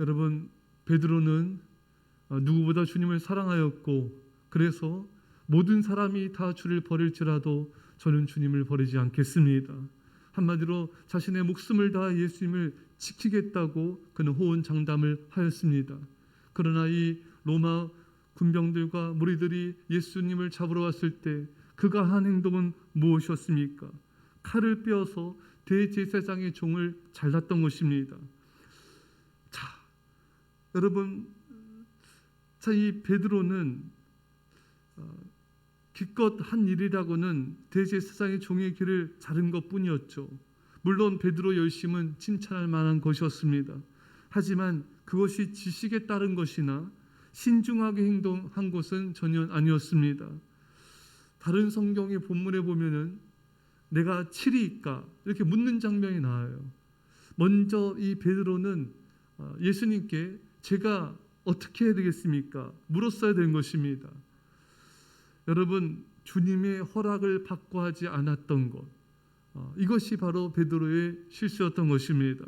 여러분, 베드로는 누구보다 주님을 사랑하였고, 그래서 모든 사람이 다 주를 버릴지라도 저는 주님을 버리지 않겠습니다. 한마디로 자신의 목숨을 다해 예수님을 지키겠다고 그는 호언장담을 하였습니다. 그러나 이 로마 군병들과 무리들이 예수님을 잡으러 왔을 때 그가 한 행동은 무엇이었습니까? 칼을 빼어서 대제사장의 종을 잘랐던 것입니다. 자, 여러분, 이 베드로는 기껏 한 일이라고는 대제사장의 종의 귀를 자른 것뿐이었죠. 물론 베드로 열심은 칭찬할 만한 것이었습니다. 하지만 그것이 지식에 따른 것이나 신중하게 행동한 것은 전혀 아니었습니다. 다른 성경의 본문에 보면은 내가 칠이일까 이렇게 묻는 장면이 나와요. 먼저 이 베드로는 예수님께 제가 어떻게 해야 되겠습니까? 물었어야 되는 것입니다. 여러분, 주님의 허락을 받고 하지 않았던 것, 이것이 바로 베드로의 실수였던 것입니다.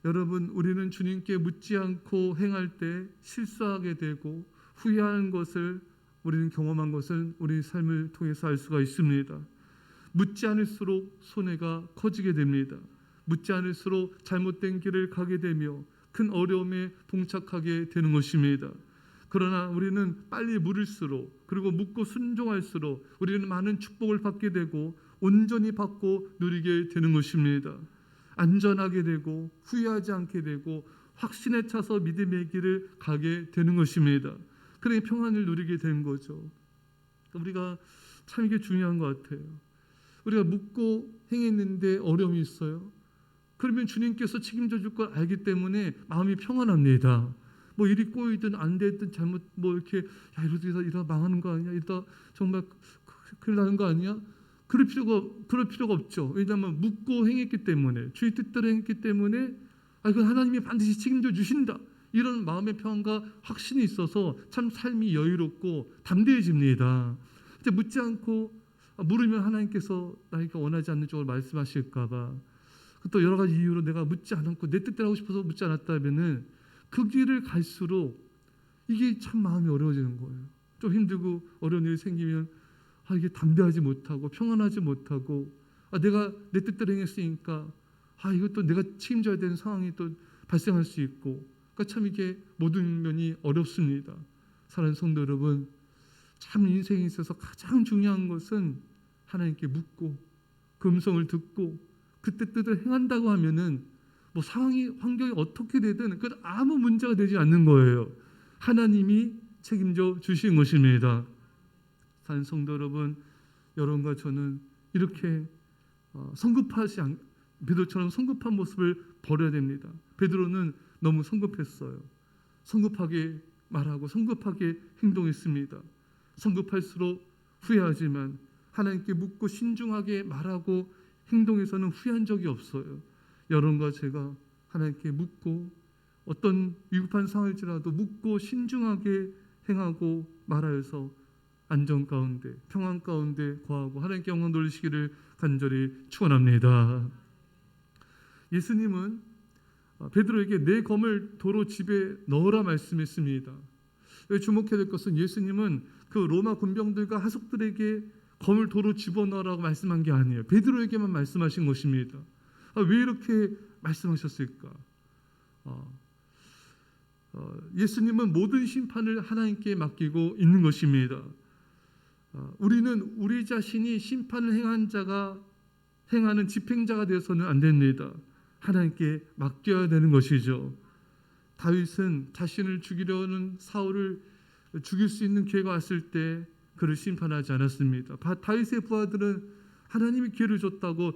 여러분, 우리는 주님께 묻지 않고 행할 때 실수하게 되고 후회하는 것을 우리는 경험한 것은 우리 삶을 통해서 알 수가 있습니다. 묻지 않을수록 손해가 커지게 됩니다. 묻지 않을수록 잘못된 길을 가게 되며 큰 어려움에 봉착하게 되는 것입니다. 그러나 우리는 빨리 물을수록, 그리고 묻고 순종할수록 우리는 많은 축복을 받게 되고 온전히 받고 누리게 되는 것입니다. 안전하게 되고 후회하지 않게 되고 확신에 차서 믿음의 길을 가게 되는 것입니다. 그러니 평안을 누리게 되는 거죠. 우리가 참 이게 중요한 것 같아요. 우리가 묻고 행했는데 어려움이 있어요. 그러면 주님께서 책임져 줄 걸 알기 때문에 마음이 평안합니다. 뭐 일이 꼬이든 안 되든 잘못 뭐 이렇게 야 이러다 망하는 거 아니야? 이러다 정말 큰일 나는 거 아니야? 그럴 필요가 없죠. 왜냐하면 묻고 행했기 때문에, 주의 뜻대로 행했기 때문에 이건 하나님이 반드시 책임져 주신다. 이런 마음의 평안과 확신이 있어서 참 삶이 여유롭고 담대해집니다. 이제 묻지 않고 물으면 하나님께서 나에게 원하지 않는 쪽으로 말씀하실까 봐, 또 여러 가지 이유로 내가 묻지 않았고 내 뜻대로 하고 싶어서 묻지 않았다면은 그 길을 갈수록 이게 참 마음이 어려워지는 거예요. 좀 힘들고 어려운 일이 생기면 이게 담대하지 못하고 평안하지 못하고 내가 내 뜻대로 행했으니까 이것도 내가 책임져야 되는 상황이 또 발생할 수 있고, 그러니까 참 이게 모든 면이 어렵습니다. 사랑하는 성도 여러분, 참 인생에 있어서 가장 중요한 것은 하나님께 묻고 그 음성을 듣고 그때 뜻을 행한다고 하면은 뭐 상황이 환경이 어떻게 되든 그건 아무 문제가 되지 않는 거예요. 하나님이 책임져 주신 것입니다. 사랑하는 성도 여러분, 여러분과 저는 이렇게 베드로처럼 성급한 모습을 버려야 됩니다. 베드로는 너무 성급했어요. 성급하게 말하고 성급하게 행동했습니다. 성급할수록 후회하지만 하나님께 묻고 신중하게 말하고 행동에서는 후회한 적이 없어요. 여러분과 제가 하나님께 묻고 어떤 위급한 상황일지라도 묻고 신중하게 행하고 말하여서 안전 가운데 평안 가운데 거하고 하나님께 영광 돌리시기를 간절히 축원합니다. 예수님은 베드로에게 내 검을 도로 집에 넣으라 말씀했습니다. 주목해야 될 것은 예수님은 그 로마 군병들과 하속들에게 검을 도로 집어넣으라고 말씀한 게 아니에요. 베드로에게만 말씀하신 것입니다. 왜 이렇게 말씀하셨을까? 예수님은 모든 심판을 하나님께 맡기고 있는 것입니다. 우리는 우리 자신이 심판을 행하는 집행자가 되어서는 안 됩니다. 하나님께 맡겨야 되는 것이죠. 다윗은 자신을 죽이려는 사울을 죽일 수 있는 기회가 왔을 때 그를 심판하지 않았습니다. 다윗의 부하들은 하나님이 기회를 줬다고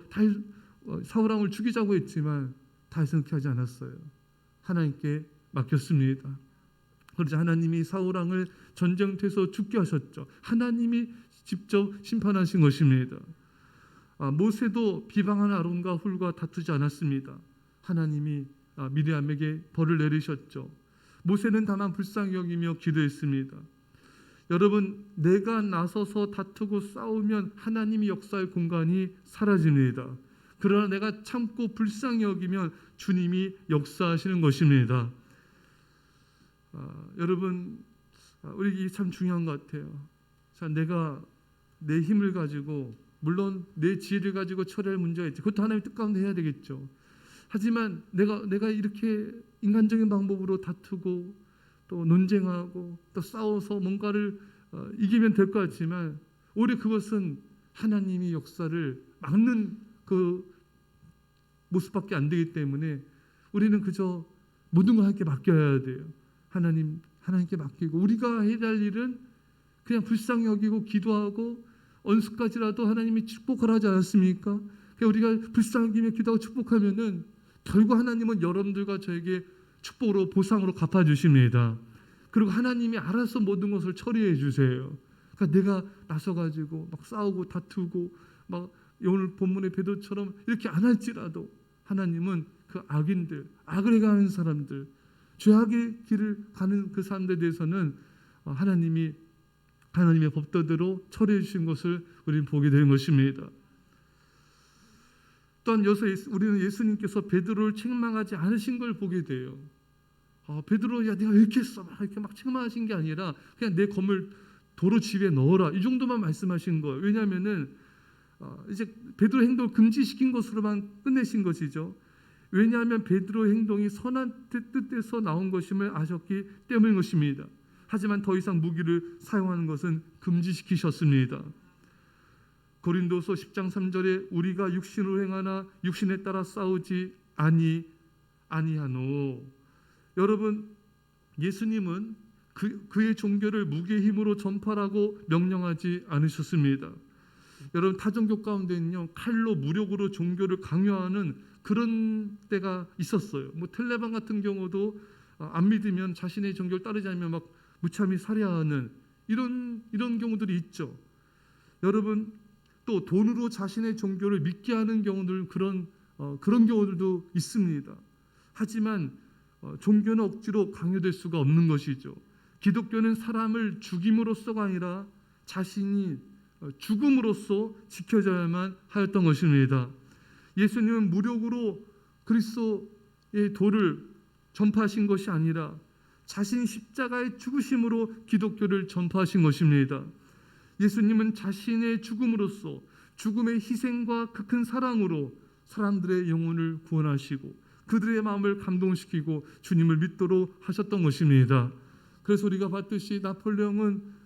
사울 왕을 죽이자고 했지만 다윗은 그렇게 하지 않았어요. 하나님께 맡겼습니다. 그러자 하나님이 사울 왕을 전쟁터에서 죽게 하셨죠. 하나님이 직접 심판하신 것입니다. 모세도 비방한 아론과 훌과 다투지 않았습니다. 하나님이 미리암에게 벌을 내리셨죠. 모세는 다만 불쌍히 여기며 기도했습니다. 여러분, 내가 나서서 다투고 싸우면 하나님이 역사할 공간이 사라집니다. 그러나 내가 참고 불쌍히 여기면 주님이 역사하시는 것입니다. 여러분, 우리 이게 참 중요한 것 같아요. 자, 내가 내 힘을 가지고, 물론 내 지혜를 가지고 처리할 문제가 있죠. 그것도 하나님의 뜻 가운데 해야 되겠죠. 하지만 내가 이렇게 인간적인 방법으로 다투고 또 논쟁하고 또 싸워서 뭔가를 이기면 될 것 같지만, 오히려 그것은 하나님이 역사를 막는 그 모습밖에 안 되기 때문에 우리는 그저 모든 걸 하나님께 맡겨야 돼요. 하나님께 맡기고, 우리가 해야 할 일은 그냥 불쌍히 여기고 기도하고 언수까지라도 하나님이 축복하라 하지 않았습니까? 우리가 불쌍히 여기며 기도하고 축복하면은 결국 하나님은 여러분들과 저에게 축복으로 보상으로 갚아주십니다. 그리고 하나님이 알아서 모든 것을 처리해 주세요. 그러니까 내가 나서가지고 막 싸우고 다투고 막 오늘 본문의 베드로처럼 이렇게 안 할지라도 하나님은 그 악인들, 악을 행하는 사람들, 죄악의 길을 가는 그 사람들에 대해서는 하나님의 법도대로 처리해 주신 것을 우리는 보게 되는 것입니다. 또한 여기서 우리는 예수님께서 베드로를 책망하지 않으신 걸 보게 돼요. 베드로, 야 네가 왜 이렇게 했어? 이렇게 막 책망하신 게 아니라 그냥 내 검을 도로 집에 넣어라, 이 정도만 말씀하신 거예요. 왜냐하면은 이제 베드로 행동을 금지시킨 것으로만 끝내신 것이죠. 왜냐하면 베드로의 행동이 선한 뜻에서 나온 것임을 아셨기 때문인 것입니다. 하지만 더 이상 무기를 사용하는 것은 금지시키셨습니다. 고린도서 10장 3절에 우리가 육신으로 행하나 육신에 따라 싸우지 아니하노. 여러분, 예수님은 그의 종교를 무기의 힘으로 전파하라고 명령하지 않으셨습니다. 여러분, 타종교 가운데는요, 칼로 무력으로 종교를 강요하는 그런 때가 있었어요. 뭐 텔레반 같은 경우도 안 믿으면, 자신의 종교를 따르지 않으면 막 무참히 살해하는 이런 경우들이 있죠. 여러분, 또 돈으로 자신의 종교를 믿게 하는 경우들, 그런 경우들도 있습니다. 하지만 종교는 억지로 강요될 수가 없는 것이죠. 기독교는 사람을 죽임으로써가 아니라 자신이 죽음으로써 지켜져야만 하였던 것입니다. 예수님은 무력으로 그리스도의 도를 전파하신 것이 아니라 자신 십자가의 죽으심으로 기독교를 전파하신 것입니다. 예수님은 자신의 죽음으로써, 죽음의 희생과 그 큰 사랑으로 사람들의 영혼을 구원하시고 그들의 마음을 감동시키고 주님을 믿도록 하셨던 것입니다. 그래서 우리가 봤듯이 나폴레옹은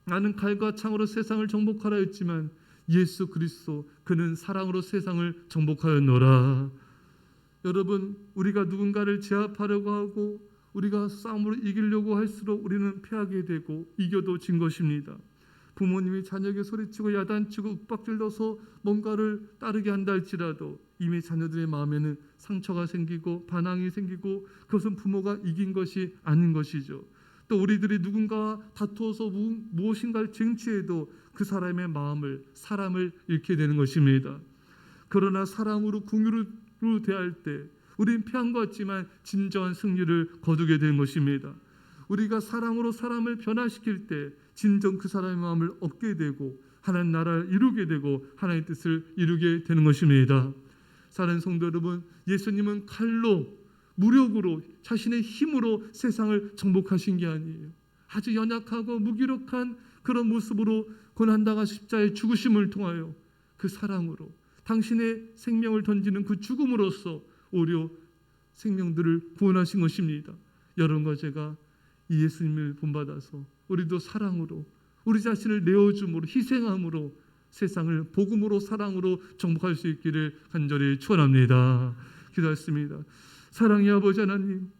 나는 칼과 창으로 세상을 정복하라 했지만 예수 그리스도, 그는 사랑으로 세상을 정복하였노라. 여러분, 우리가 누군가를 제압하려고 하고 우리가 싸움으로 이기려고 할수록 우리는 패하게 되고 이겨도 진 것입니다. 부모님이 자녀에게 소리치고 야단치고 윽박질러서 뭔가를 따르게 한다 할지라도 이미 자녀들의 마음에는 상처가 생기고 반항이 생기고, 그것은 부모가 이긴 것이 아닌 것이죠. 또 우리들이 누군가와 다투어서 무엇인가를 쟁취해도 그 사람의 사람을 잃게 되는 것입니다. 그러나 사랑으로 긍휼으로 대할 때 우리는 패한 것 같지만 진정한 승리를 거두게 되는 것입니다. 우리가 사랑으로 사람을 변화시킬 때 진정 그 사람의 마음을 얻게 되고 하나님 나라를 이루게 되고 하나님의 뜻을 이루게 되는 것입니다. 사랑하는 성도 여러분, 예수님은 칼로, 무력으로, 자신의 힘으로 세상을 정복하신 게 아니에요. 아주 연약하고 무기력한 그런 모습으로 고난당한 십자가의 죽으심을 통하여 그 사랑으로 당신의 생명을 던지는 그 죽음으로써 오히려 생명들을 구원하신 것입니다. 여러분과 제가 이 예수님을 본받아서 우리도 사랑으로, 우리 자신을 내어줌으로, 희생함으로 세상을 복음으로, 사랑으로 정복할 수 있기를 간절히 축원합니다. 기도하겠습니다. 사랑의 아버지 하나님,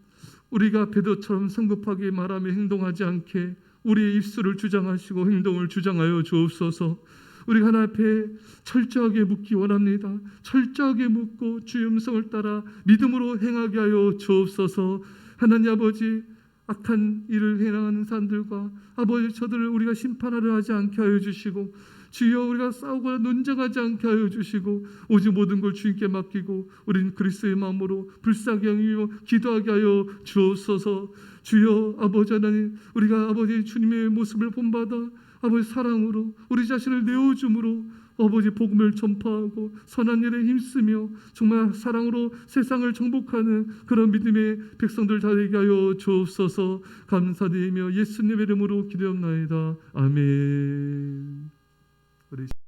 우리가 베드로처럼 성급하게 말하며 행동하지 않게 우리의 입술을 주장하시고 행동을 주장하여 주옵소서. 우리가 하나님 앞에 철저하게 묻기 원합니다. 철저하게 묻고 주의 음성을 따라 믿음으로 행하게 하여 주옵소서. 하나님 아버지, 악한 일을 행하는 사람들과 아버지 저들을 우리가 심판하려 하지 않게 하여 주시고, 주여 우리가 싸우거나 논쟁하지 않게 하여 주시고, 오직 모든 걸 주님께 맡기고 우리는 그리스도의 마음으로 불쌍히 여기며 기도하게 하여 주옵소서. 주여 아버지 하나님, 우리가 아버지 주님의 모습을 본받아 아버지 사랑으로 우리 자신을 내어줌으로 아버지 복음을 전파하고 선한 일에 힘쓰며 정말 사랑으로 세상을 정복하는 그런 믿음의 백성들 되게 하여 주옵소서. 감사드리며 예수님의 이름으로 기도합나이다. 아멘.